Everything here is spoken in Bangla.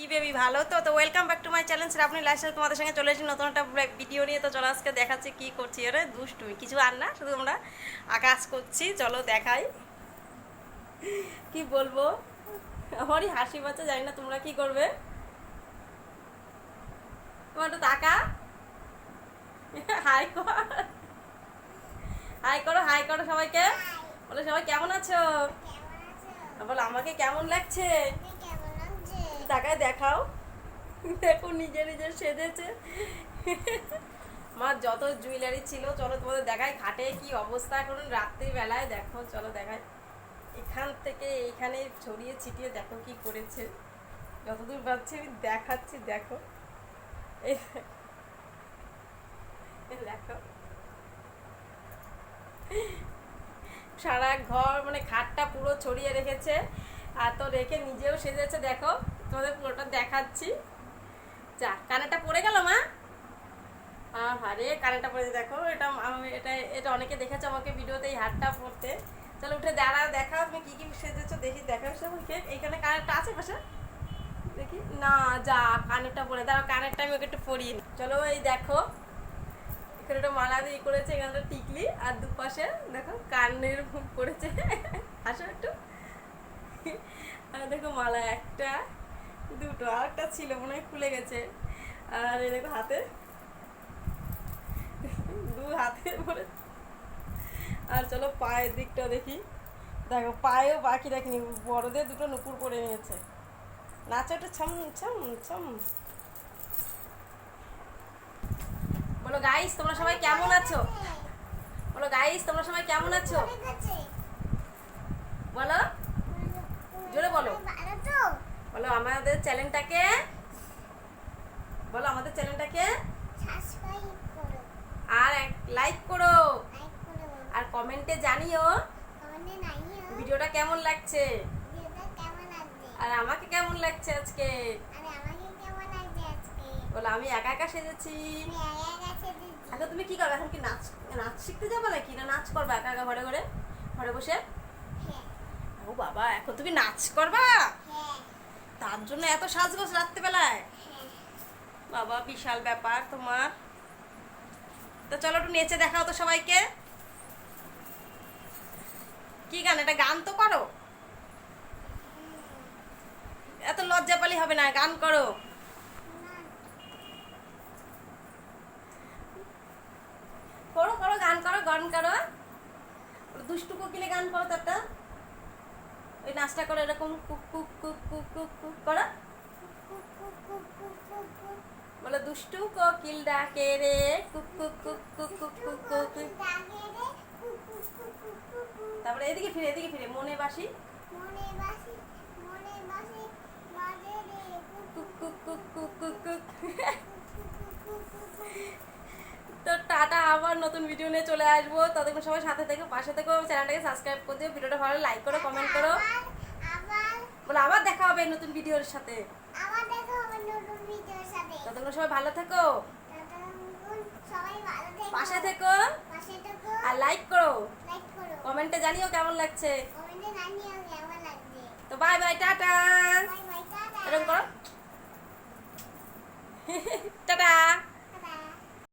কি বেবি ভালো তো তো welcome back to my channel Shrabani lifestyle. তোমাদের সঙ্গে চলে এসেছি নতুন একটা ভিডিও নিয়ে। তো চলো আজকে দেখাচ্ছি কি করছি। আরে দুষ্টুমি কিছু আর না, শুধু আমরা আকাশ করছি। চলো দেখাই, কি বলবো, আমারই হাসি পাচ্ছে, জানি না তোমরা কি করবে। তোমার একটু তাকা, হাই কর, হাই করো, হাই করো সবাইকে, বলো সবাই কেমন আছো, বলো আমাকে কেমন লাগছে, তাকায় দেখাও। দেখো নিজে নিজে সেজেছে। আমার যত জুয়েলারি ছিল চলো তোমাদের দেখাই। খাটে কি অবস্থা এখন রাত্রিবেলায়, দেখো চলো দেখাই। এখান থেকে এইখানে ছড়িয়ে ছিটিয়ে দেখো কি করেছে। যতদূর পাচ্ছি আমি দেখাচ্ছি, দেখো এই দেখো সারা ঘর মানে খাটটা পুরো ছড়িয়ে রেখেছে। আর তো রেখে নিজেও সেজেছে, দেখো তোমাদের পুরোটা দেখাচ্ছি। যা কানেরটা পড়ে গেল মা, আরে কানেরটা পড়ে, দেখো এটা এটা এটা অনেকে দেখেছো আমাকে ভিডিওতে এই হারটা পরতে। চলো উঠে দাঁড়াও, দেখাও তুমি কি কি সেজেছো দেখি, দেখাও সবাইকে। এইখানে কানেরটা আছে পাশে, দেখি না, যা কানেরটা পরে দাঁড়াও, কানেরটা আমি ওকে একটু পরিয়ে নিই। চলো এই দেখো এখানে একটা মালা দিয়ে করেছে, এখানে একটা টিকলি, আর দুপাশে দেখো কানের করেছে। হাসো একটু। আর দেখো মালা একটা দুটো, আর একটা ছিল মনে হয় খুলে গেছে। আর এই দেখো হাতে, দু হাতে পরে। আর চলো পায়ের দিকটা দেখি, দেখো পায়েও বাকি রাখিনি, বড়দের দুটো নুপুর করে নিয়েছে। নাচো একটু ছম ছম ছম। বলো গাইস তোমরা সবাই কেমন আছো, বলো গাইস তোমরা সবাই কেমন আছো, বলো জোরে বলো, বলো আমাদের চ্যানেলটাকে, বলো আমাদের চ্যানেলটাকে আর লাইক করো, আর কমেন্টে জানিও ভিডিওটা কেমন লাগছে, আর আমাকে কেমন লাগছে আজকে। বলো আমি একা একা সেজেছি। এখন তুমি কি করবে, এখন কি নাচ নাচ শিখতে যাবো নাকি, না নাচ করবা একা একা ঘরে ঘরে ঘরে বসে? ও বাবা, এখন তুমি নাচ করবা, তার জন্য এত সাজগোজ রাত্রিবেলায়? বাবা বিশাল ব্যাপার তোমার। তো চলো একটু নেচে দেখাও তো সবাইকে। কি গান এটা, গান তো করো, এত লজ্জা পালি হবে না, গান করো। করো করো গান করো, গান করো, দুষ্টু কোকিলে গান করো তো একটা, ওই নাচটা করো এরকম, cook cook cook cook cook cook করো। বলো দুষ্টু কোকিল ডাকে রে, cook cook cook cook cook cook cook. তারপরে এদিকে ফিরে, এদিকে ফিরে, মনে বাসি cook cook cook cook cook cook. তো টাটা, আবার নতুন ভিডিও নিয়ে চলে আসবো, ততক্ষণ সবাই সাথে থেকে পাশে থেকো, চ্যানেলটাকে সাবস্ক্রাইব করে দিও, ভিডিওটা ভালো লাইক করো, কমেন্ট করো। বলো আবার দেখা হবে নতুন ভিডিওর সাথে, ততক্ষণ সবাই ভালো থেকো, পাশে থেকো, আর লাইক করো, কমেন্টে জানিও কেমন লাগছে। তো বাই বাই, টাটা, এরকম করো, টাটা।